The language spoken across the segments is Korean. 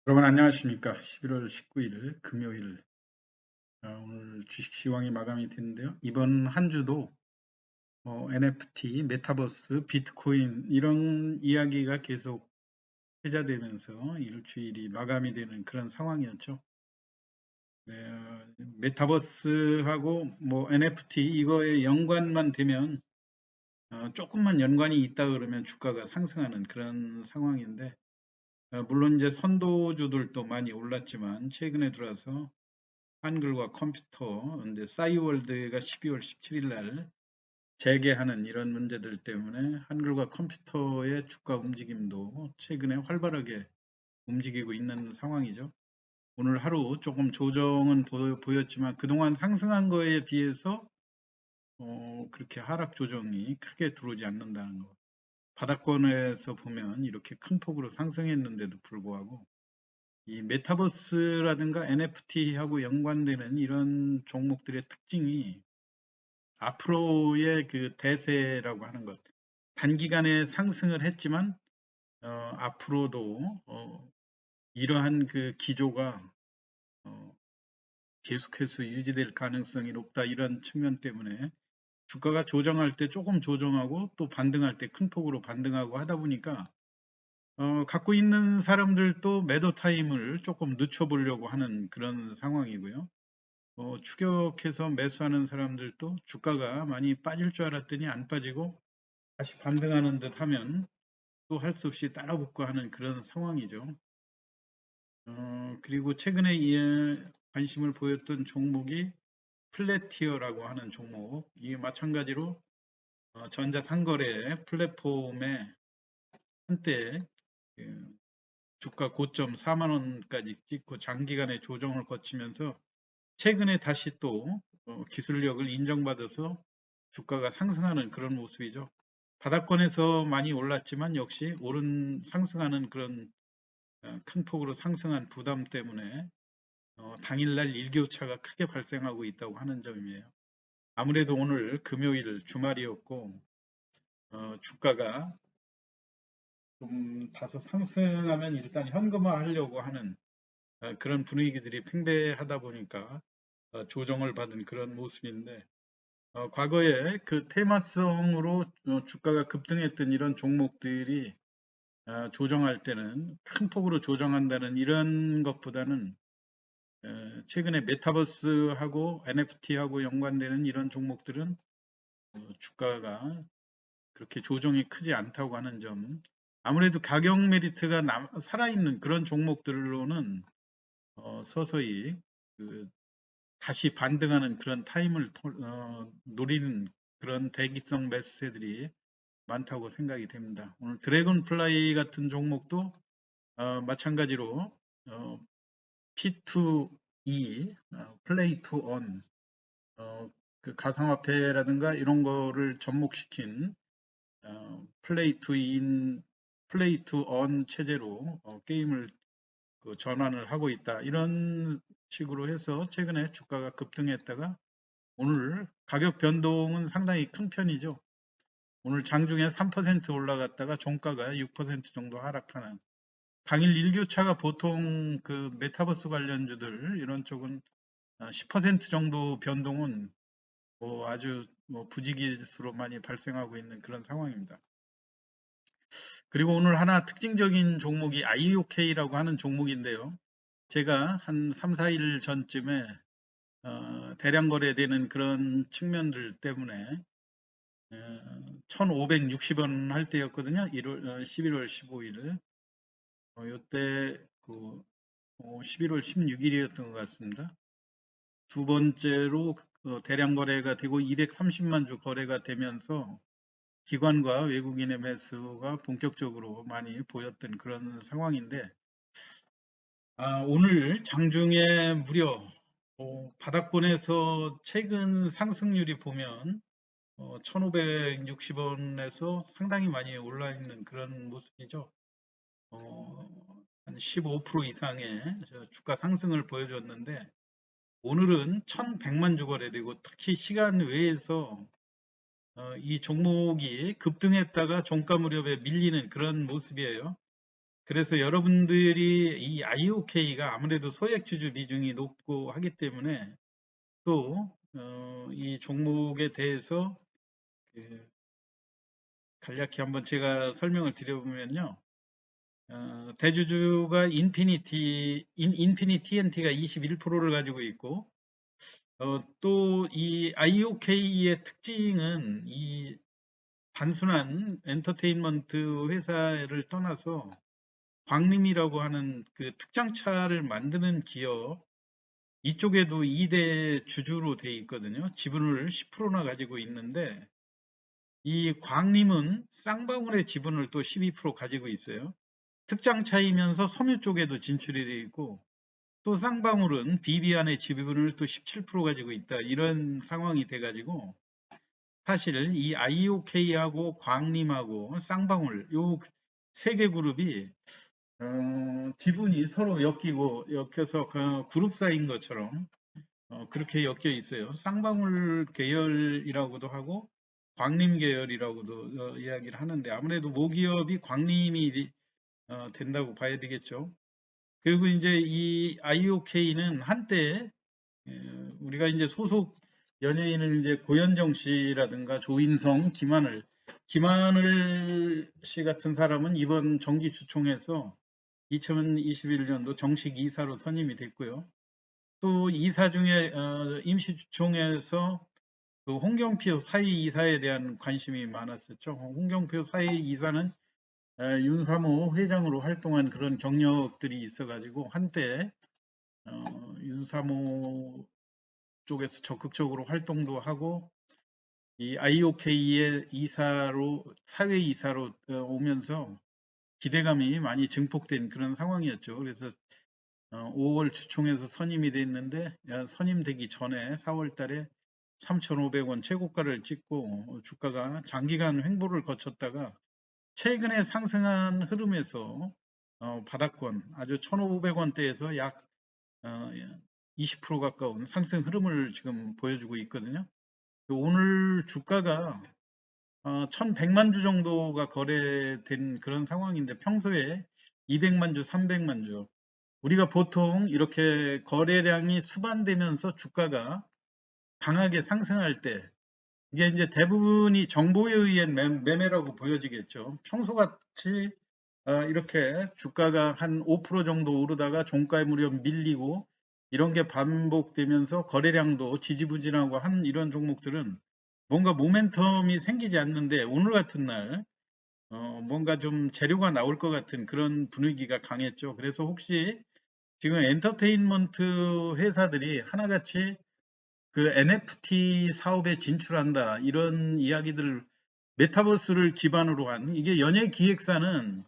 여러분 안녕하십니까? 11월 19일 금요일 오늘 주식 시황이 마감이 됐는데요. 이번 한 주도 NFT, 메타버스, 비트코인 이런 이야기가 계속 회자되면서 일주일이 마감이 되는 그런 상황이었죠. 네, 메타버스하고 뭐 NFT 이거에 연관만 되면 조금만 연관이 있다 그러면 주가가 상승하는 그런 상황인데 물론 이제 선도주들도 많이 올랐지만 최근에 들어서 한글과 컴퓨터, 이제 싸이월드가 12월 17일 날 재개하는 이런 문제들 때문에 한글과 컴퓨터의 주가 움직임도 최근에 활발하게 움직이고 있는 상황이죠. 오늘 하루 조금 조정은 보였지만 그동안 상승한 거에 비해서 그렇게 하락 조정이 크게 들어오지 않는다는 거. 바닥권에서 보면 이렇게 큰 폭으로 상승했는데도 불구하고 이 메타버스라든가 NFT하고 연관되는 이런 종목들의 특징이 앞으로의 그 대세라고 하는 것, 단기간에 상승을 했지만 앞으로도 이러한 그 기조가 어, 계속해서 유지될 가능성이 높다 이런 측면 때문에 주가가 조정할 때 조금 조정하고 또 반등할 때 큰 폭으로 반등하고 하다 보니까 갖고 있는 사람들도 매도 타임을 조금 늦춰보려고 하는 그런 상황이고요. 추격해서 매수하는 사람들도 주가가 많이 빠질 줄 알았더니 안 빠지고 다시 반등하는 듯 하면 또 할 수 없이 따라붙고 하는 그런 상황이죠. 그리고 최근에 관심을 보였던 종목이 플래티어라고 하는 종목. 이게 마찬가지로 전자상거래 플랫폼에 한때 그 주가 고점 4만 원까지 찍고 장기간의 조정을 거치면서 최근에 다시 또 기술력을 인정받아서 주가가 상승하는 그런 모습이죠. 바닥권에서 많이 올랐지만 역시 상승하는 그런 큰 폭으로 상승한 부담 때문에 당일날 일교차가 크게 발생하고 있다고 하는 점이에요. 아무래도 오늘 금요일 주말이었고 주가가 좀 다소 상승하면 일단 현금화하려고 하는 그런 분위기들이 팽배하다 보니까 조정을 받은 그런 모습인데 과거에 그 테마성으로 주가가 급등했던 이런 종목들이 조정할 때는 큰 폭으로 조정한다는 이런 것보다는 최근에 메타버스하고 NFT하고 연관되는 이런 종목들은 주가가 그렇게 조정이 크지 않다고 하는 점. 아무래도 가격 메리트가 살아있는 그런 종목들로는 서서히 그 다시 반등하는 그런 타임을 노리는 그런 대기성 매수세들이 많다고 생각이 됩니다. 오늘 드래곤 플라이 같은 종목도 마찬가지로 P2E, 플레이 투 온, 그 가상화폐라든가 이런 거를 접목시킨 플레이 투 온 체제로 게임을 그 전환을 하고 있다. 이런 식으로 해서 최근에 주가가 급등했다가 오늘 가격 변동은 상당히 큰 편이죠. 오늘 장중에 3% 올라갔다가 종가가 6% 정도 하락하는 당일 일교차가 보통 그 메타버스 관련주들 이런 쪽은 10% 정도 변동은 뭐 아주 뭐 부지기수로 많이 발생하고 있는 그런 상황입니다. 그리고 오늘 하나 특징적인 종목이 IOK라고 하는 종목인데요. 제가 한 3, 4일 전쯤에 대량 거래되는 그런 측면들 때문에 1,560원 할 때였거든요. 11월 15일. 요때 그 11월 16일이었던 것 같습니다. 두 번째로 대량 거래가 되고 230만 주 거래가 되면서 기관과 외국인의 매수가 본격적으로 많이 보였던 그런 상황인데 오늘 장중에 무려 바닥권에서 최근 상승률이 보면 1,560원에서 상당히 많이 올라 있는 그런 모습이죠. 한 15% 이상의 주가 상승을 보여줬는데 오늘은 1,100만 주 거래되고 특히 시간 외에서 이 종목이 급등했다가 종가 무렵에 밀리는 그런 모습이에요. 그래서 여러분들이 이 IOK가 아무래도 소액주주 비중이 높고 하기 때문에 또 이 종목에 대해서 그 간략히 한번 제가 설명을 드려보면요. 대주주가 인피니티 TNT가 21%를 가지고 있고, 또 이 IOK의 특징은 이 단순한 엔터테인먼트 회사를 떠나서 광림이라고 하는 그 특장차를 만드는 기업, 이쪽에도 2대 주주로 돼 있거든요. 지분을 10%나 가지고 있는데, 이 광림은 쌍방울의 지분을 또 12% 가지고 있어요. 특장차이면서 섬유 쪽에도 진출이 되어 있고, 또 쌍방울은 비비안의 지분을 또 17% 가지고 있다. 이런 상황이 돼가지고, 사실 이 IOK하고 광림하고 쌍방울, 요 세 개 그룹이 지분이 서로 엮여서 그 그룹사인 것처럼 그렇게 엮여 있어요. 쌍방울 계열이라고도 하고 광림 계열이라고도 이야기를 하는데 아무래도 모기업이 광림이 된다고 봐야 되겠죠. 그리고 이제 이 IOK는 한때 우리가 이제 소속 연예인을 이제 고현정 씨라든가 조인성, 김하늘 씨 같은 사람은 이번 정기주총에서 2021년도 정식 이사로 선임이 됐고요. 또 이사 중에 임시주총에서 그 홍경표 사위 이사에 대한 관심이 많았었죠. 홍경표 사위 이사는 윤사모 회장으로 활동한 그런 경력들이 있어가지고 한때 윤사모 쪽에서 적극적으로 활동도 하고 이 IOK의 사회 이사로 오면서 기대감이 많이 증폭된 그런 상황이었죠. 그래서 5월 주총에서 선임이 됐는데 선임되기 전에 4월 달에 3,500원 최고가를 찍고 주가가 장기간 횡보를 거쳤다가 최근에 상승한 흐름에서 바닥권 아주 1,500원대에서 약 20% 가까운 상승 흐름을 지금 보여주고 있거든요. 오늘 주가가 1,100만 주 정도가 거래된 그런 상황인데 평소에 200만 주, 300만 주 우리가 보통 이렇게 거래량이 수반되면서 주가가 강하게 상승할 때 이게 이제 대부분이 정보에 의한 매매라고 보여지겠죠. 평소같이 이렇게 주가가 한 5% 정도 오르다가 종가에 무려 밀리고 이런 게 반복되면서 거래량도 지지부진하고 한 이런 종목들은 뭔가 모멘텀이 생기지 않는데 오늘 같은 날 뭔가 좀 재료가 나올 것 같은 그런 분위기가 강했죠. 그래서 혹시 지금 엔터테인먼트 회사들이 하나같이 그 NFT 사업에 진출한다 이런 이야기들을 메타버스를 기반으로 한 이게 연예 기획사는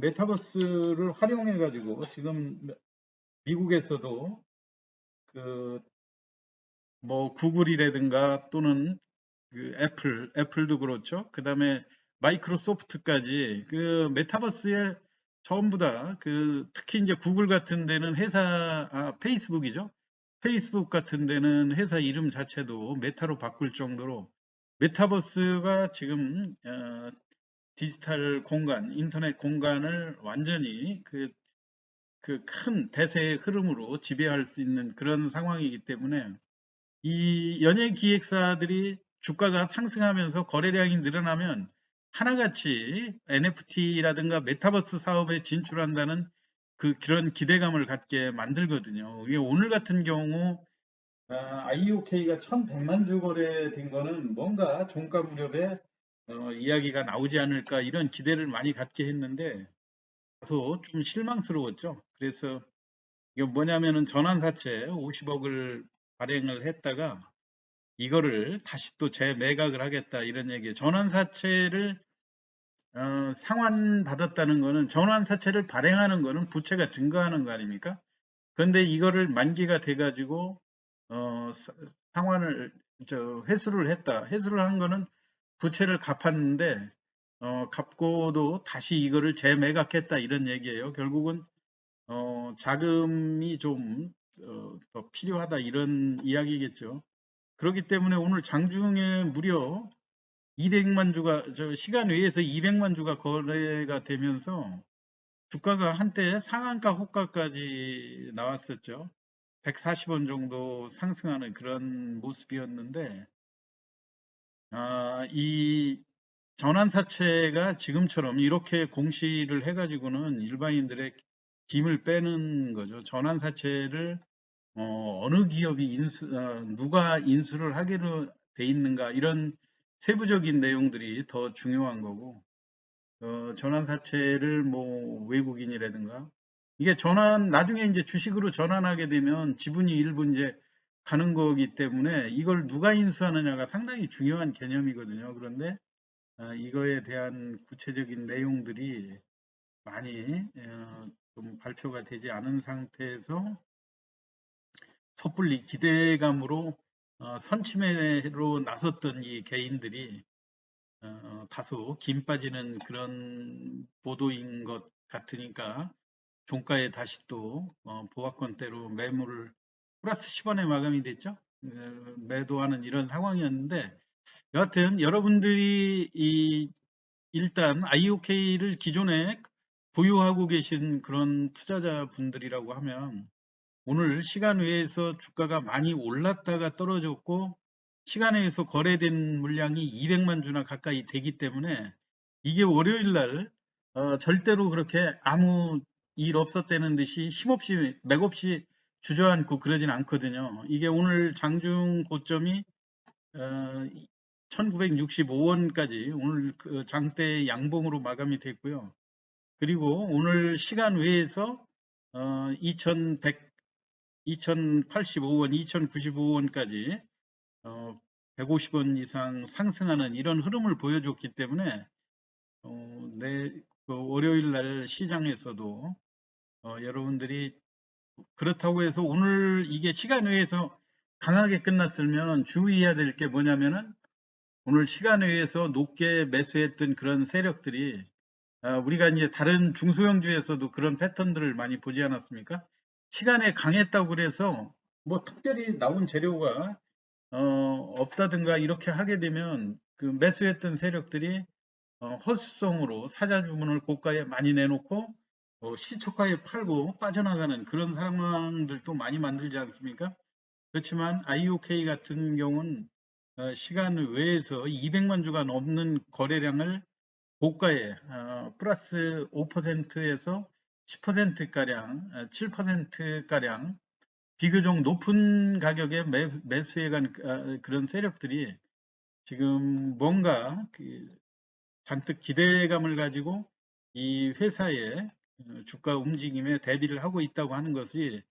메타버스를 활용해 가지고 지금 미국에서도 그 뭐 구글이라든가 또는 그 애플도 그렇죠. 그다음에 마이크로소프트까지 그 메타버스에 전부 다 그 특히 이제 구글 같은 데는 페이스북이죠. 페이스북 같은 데는 회사 이름 자체도 메타로 바꿀 정도로 메타버스가 지금 디지털 공간, 인터넷 공간을 완전히 그 큰 대세의 흐름으로 지배할 수 있는 그런 상황이기 때문에 이 연예 기획사들이 주가가 상승하면서 거래량이 늘어나면 하나같이 NFT라든가 메타버스 사업에 진출한다는 그런 기대감을 갖게 만들거든요. 이게 오늘 같은 경우 IOK가 1,100만 주 거래된 거는 뭔가 종가 무렵에 이야기가 나오지 않을까 이런 기대를 많이 갖게 했는데 다소 좀 실망스러웠죠. 그래서 이게 뭐냐면은 전환사채 50억을 발행을 했다가 이거를 다시 또 재매각을 하겠다 이런 얘기예요. 전환사채를 상환받았다는 거는 전환사채를 발행하는 거는 부채가 증가하는 거 아닙니까? 그런데 이거를 만기가 돼가지고 상환을 회수를 했다. 회수를 한 거는 부채를 갚았는데 갚고도 다시 이거를 재매각했다 이런 얘기예요. 결국은 자금이 좀 더 필요하다 이런 이야기겠죠. 그렇기 때문에 오늘 장중에 무려 200만 주가 시간 외에서 200만 주가 거래가 되면서 주가가 한때 상한가 호가까지 나왔었죠. 140원 정도 상승하는 그런 모습이었는데, 이 전환사채가 지금처럼 이렇게 공시를 해가지고는 일반인들의 힘을 빼는 거죠. 전환사채를 어느 기업이 누가 인수를 하기로 돼 있는가, 이런 세부적인 내용들이 더 중요한 거고, 전환사채를 뭐 외국인이라든가, 이게 나중에 이제 주식으로 전환하게 되면 지분이 일부 이제 가는 거기 때문에 이걸 누가 인수하느냐가 상당히 중요한 개념이거든요. 그런데 이거에 대한 구체적인 내용들이 많이 좀 발표가 되지 않은 상태에서 섣불리 기대감으로 선침해로 나섰던 이 개인들이 다소 김 빠지는 그런 보도인 것 같으니까 종가에 다시 또 보합권대로 매물을 플러스 10원에 마감이 됐죠. 매도하는 이런 상황이었는데, 여하튼 여러분들이 일단 IOK를 기존에 보유하고 계신 그런 투자자분들이라고 하면, 오늘 시간 외에서 주가가 많이 올랐다가 떨어졌고, 시간에 의해서 거래된 물량이 200만 주나 가까이 되기 때문에, 이게 월요일 날 절대로 그렇게 아무 일 없었다는 듯이 힘없이 맥없이 주저앉고 그러진 않거든요. 이게 오늘 장중 고점이 1965원까지 오늘 그 장대 양봉으로 마감이 됐고요. 그리고 오늘 시간 외에서 2100 2085원, 2095원까지 150원 이상 상승하는 이런 흐름을 보여줬기 때문에 그 월요일 날 시장에서도 여러분들이, 그렇다고 해서 오늘 이게 시간 외에서 강하게 끝났으면 주의해야 될 게 뭐냐면은, 오늘 시간 외에서 높게 매수했던 그런 세력들이, 우리가 이제 다른 중소형주에서도 그런 패턴들을 많이 보지 않았습니까? 시간에 강했다고 그래서 뭐 특별히 나온 재료가 없다든가 이렇게 하게 되면 그 매수했던 세력들이 허수성으로 사자 주문을 고가에 많이 내놓고 시초가에 팔고 빠져나가는 그런 상황들도 많이 만들지 않습니까? 그렇지만 IOK 같은 경우는 시간 외에서 200만 주가 넘는 거래량을 고가에 플러스 5%에서 10%가량, 7%가량 비교적 높은 가격에 매수해간 그런 세력들이 지금 뭔가 잔뜩 기대감을 가지고 이 회사의 주가 움직임에 대비를 하고 있다고 하는 것이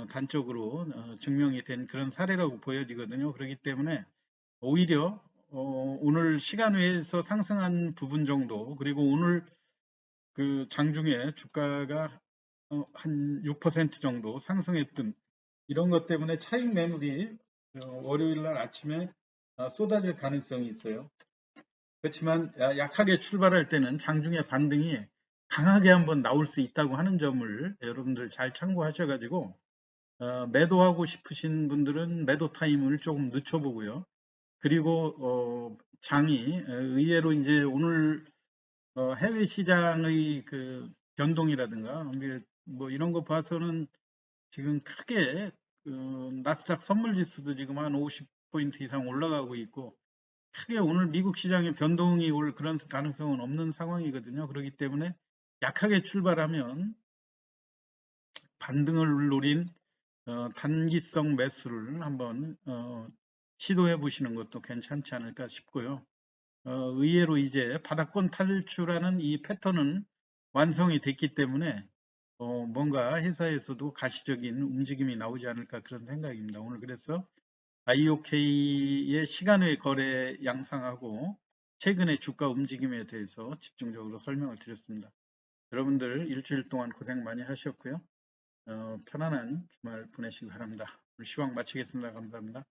단적으로 증명이 된 그런 사례라고 보여지거든요. 그렇기 때문에 오히려 오늘 시간 외에서 상승한 부분 정도, 그리고 오늘 그 장중에 주가가 한 6% 정도 상승했던 이런 것 때문에 차익 매물이 월요일 날 아침에 쏟아질 가능성이 있어요. 그렇지만 약하게 출발할 때는 장중에 반등이 강하게 한번 나올 수 있다고 하는 점을 여러분들 잘 참고하셔가지고 매도하고 싶으신 분들은 매도 타임을 조금 늦춰보고요. 그리고 장이 의외로 이제 오늘 해외 시장의 그 변동이라든가 뭐 이런 거 봐서는 지금 크게 나스닥 선물 지수도 지금 한 50포인트 이상 올라가고 있고, 크게 오늘 미국 시장에 변동이 올 그런 가능성은 없는 상황이거든요. 그렇기 때문에 약하게 출발하면 반등을 노린 단기성 매수를 한번 시도해 보시는 것도 괜찮지 않을까 싶고요. 의외로 이제 바닥권 탈출하는 이 패턴은 완성이 됐기 때문에 뭔가 회사에서도 가시적인 움직임이 나오지 않을까 그런 생각입니다. 오늘 그래서 IOK의 시간외 거래 양상하고 최근의 주가 움직임에 대해서 집중적으로 설명을 드렸습니다. 여러분들 일주일 동안 고생 많이 하셨고요. 편안한 주말 보내시기 바랍니다. 오늘 시황 마치겠습니다. 감사합니다.